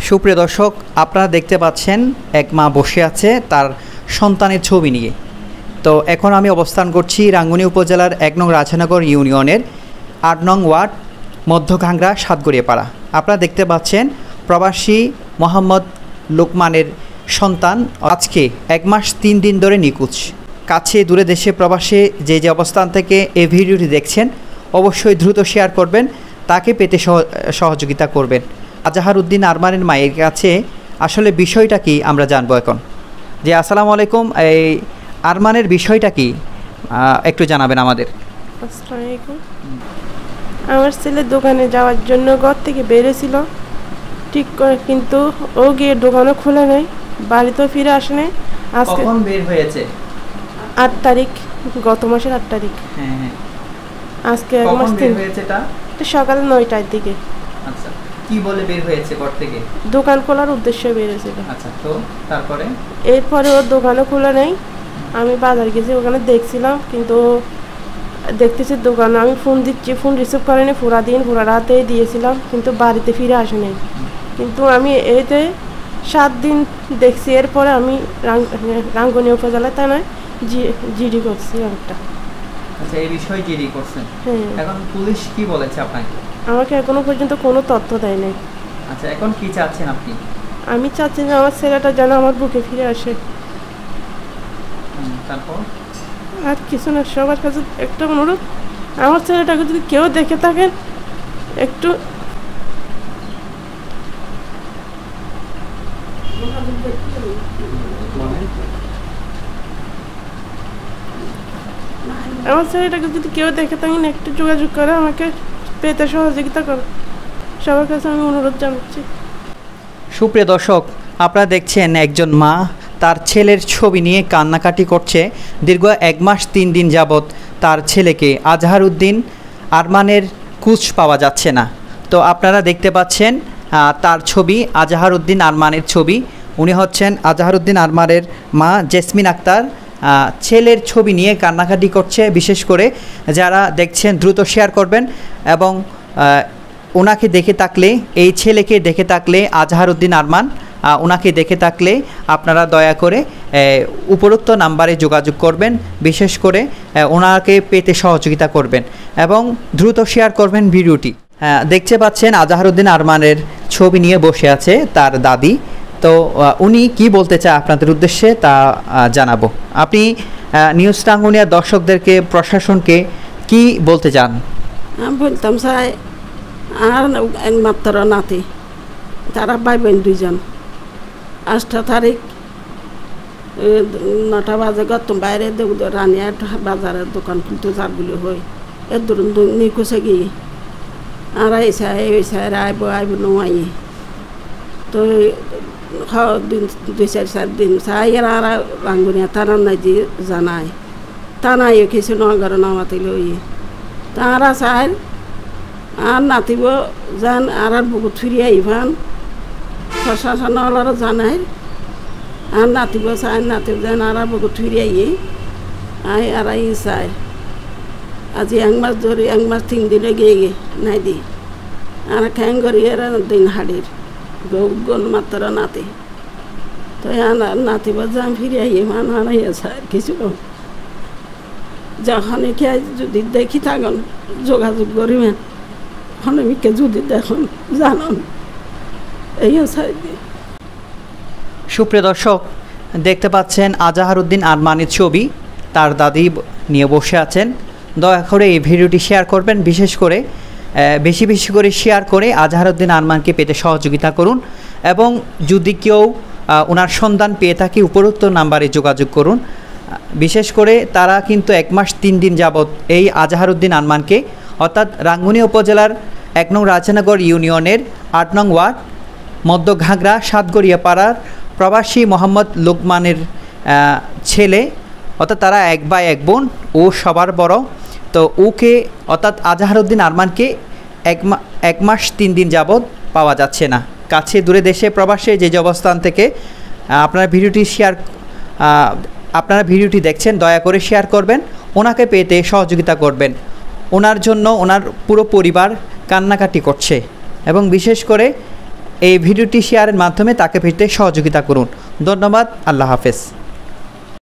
সুপ্রিয় দর্শক, আপনারা দেখতে পাচ্ছেন এক মা বসে আছে তার সন্তানের ছবি নিয়ে। তো এখন আমি অবস্থান করছি রাঙ্গুনি উপজেলার ১ নং রাজানগর ইউনিয়নের ৮ নং ওয়ার্ড মধ্যঘাংরা সাতগড়িয়াপাড়া। আপনারা দেখতে পাচ্ছেন প্রবাসী মোহাম্মদ লোকমানের সন্তান আজকে ১ মাস ৩ দিন ধরে নিখোঁজ। কাছে দূরে দেশে প্রবাসে যে অবস্থান থেকে এই ভিডিওটি দেখছেন অবশ্যই দ্রুত শেয়ার করবেন, তাকে পেতে সহযোগিতা করবেন। আজাহার উদ্দিন আরমানের মায়ের কাছে আসলে বিষয়টা কি আমরা জানবো এখন। যে আসসালামু আলাইকুম, এই আরমানের বিষয়টা কি একটু জানাবেন আমাদের। আসসালামু আলাইকুম। আমার ছেলে দোকানে যাওয়ার জন্য ঘর থেকে বেরিয়েছিল ঠিক করে, কিন্তু ও গিয়ে দোকানও খুলে নেই, বাড়িতেও ফিরে আসে নাই। আজকে কখন বের হয়েছে? ৮ তারিখ, গত মাসের ৮ তারিখ। হ্যাঁ, আজকে ১ কখন মাস বের হয়েছে? এটা সকাল ৯টার দিকে। আচ্ছা, কি বলে বের হয়েছে ঘর থেকে? দোকান খোলার উদ্দেশ্যে বেরিয়েছিল। আচ্ছা, তো তারপরে? এরপরে ওর দোকানও খুলে নেই। আমি বাজার গেছি, ওখানে দেখছিলাম, কিন্তু দেখতেছি দোকানে আমি ফোন দিচ্ছি, ফোন রিসিভ করেনি। পুরা রাতেই দিয়েছিলাম, কিন্তু বাড়িতে ফিরে আসে নাই। কিন্তু আমি এতে 7 দিন দেখছি। এরপরে আমি রাঙ্গুনি উপজেলায় থানায় জিডি করছি একটা। আচ্ছা, এই বিষয়ে জিডি করছেন? হ্যাঁ। এখন পুলিশ কি বলেছে আপনাকে? আমাকে এখনো পর্যন্ত কোনো তথ্য দেয় নাই। আচ্ছা, এখন কি চাচ্ছেন আপনি? আমি চাচ্ছি যে আমার ছেলেটা যেন আমার বুকে ফিরে আসে। তারপর? আর কিছু না, সবার কাছে একটা অনুরোধ, আমার ছেলেটাকে যদি কেউ দেখে থাকেন একটু আমার ছেলেটাকে যদি কেউ দেখে থাকেন একটু যোগাযোগ করে আমাকে পেতে সহযোগিতা করে, সবার কাছে আমি অনুরোধ জানাচ্ছি। সুপ্রিয় দর্শক, আপনারা দেখছেন একজন মা তার ছেলের ছবি নিয়ে কান্নাকাটি করছে। দীর্ঘ ১ মাস ৩ দিন যাবৎ তার ছেলেকে আজহার উদ্দিন আরমানের খোঁজ পাওয়া যাচ্ছে না। তো আপনারা দেখতে পাচ্ছেন তার ছবি, আজহার উদ্দিন আরমানের ছবি। উনি হচ্ছেন আজহার উদ্দিন আরমানের মা জেসমিন আক্তার। ছেলের ছবি নিয়ে কান্নাকাটি করছে। বিশেষ করে যারা দেখছেন দ্রুত শেয়ার করবেন, এবং ওনাকে দেখে থাকলে, এই ছেলেকে দেখে থাকলে, আজহার উদ্দিন আরমান ওনাকে দেখে থাকলে আপনারা দয়া করে উপরোক্ত নাম্বারে যোগাযোগ করবেন। বিশেষ করে ওনাকে পেতে সহযোগিতা করবেন এবং দ্রুত শেয়ার করবেন ভিডিওটি। দেখতে পাচ্ছেন আজহার উদ্দিন আরমানের ছবি নিয়ে বসে আছে তার দাদি। তো উনি কি বলতে চায় আপনাদের উদ্দেশ্যে তা জানাবো। আপনি নিউজ রাঙ্গুনিয়ার দর্শকদেরকে, প্রশাসনকে কি বলতে চান? আমি বলতাম চাই আর একমাত্র নাতি, তারা ভাই বোন 2জন। 8 তারিখ 9টা বাজে গত বাইরে রানিয়া বাজারের দোকান খুলতে যার বলে হই এর ধরুন নিখোঁজে গিয়ে আর এসে আইব নোয়াই। তো দিন 2-4 দিন চাই আর রাঙ্গুনিয়া তারা নাই যে জানায়, তা নাই কিছু নগর নামাতে লই তারা চাই আর নাতিব যান আর বহুত ফিরিয়ে আইভান প্রশাসনওয়ালারা জানায়। আর নাতিব চাই নাতিব যান আর বহুত ফিরিয়ে আর চাই। আজি 1 মাস ধরে 1 মাস 3 দিনে গিয়ে নাই দি আর খ্যাং করি এর দিন হাড়ির গোল মাত্র নাতি। তো নাতিব যান ফিরে মান হারাইয়া চাই কিছু যখন যদি দেখি থাকুন যোগাযোগ করিবেন, হনমিকে যদি দেখুন জানুন এই চাই। সুপ্রিয় দর্শক, দেখতে পাচ্ছেন আজহার উদ্দিন আরমানের ছবি, তার দাদি নিয়ে বসে আছেন। দয়া করে এই ভিডিওটি শেয়ার করবেন। বিশেষ করে বেশি বেশি করে শেয়ার করে আজহার উদ্দিন আরমানকে পেতে সহযোগিতা করুন, এবং যদি কেউ ওনার সন্ধান পেয়ে থাকে উপরোক্ত নাম্বারে যোগাযোগ করুন। বিশেষ করে তারা কিন্তু ১ মাস ৩ দিন যাবৎ এই আজহার উদ্দিন আরমানকে, অর্থাৎ রাঙ্গুনি উপজেলার ১ নং রাজানগর ইউনিয়নের ৮ নং ওয়ার্ড মধ্যঘাংরা সাতগড়িয়াপাড়ার প্রবাসী মোহাম্মদ লোকমানের ছেলে, অর্থাৎ তারা 1 ভাই 1 বোন, ও সবার বড়। তো ওকে, অর্থাৎ আজহার উদ্দিন আরমানকে ১ মাস ৩ দিন যাবৎ পাওয়া যাচ্ছে না। কাছে দূরে দেশে প্রবাসে যে অবস্থান থেকে আপনারা ভিডিওটি দেখছেন, দয়া করে শেয়ার করবেন, ওনাকে পেতে সহযোগিতা করবেন। ওনার জন্য ওনার পুরো পরিবার কান্নাকাটি করছে, এবং বিশেষ করে এই ভিডিওটি শেয়ারের মাধ্যমে তাকে ফিরতে সহযোগিতা করুন। ধন্যবাদ। আল্লাহ হাফেজ।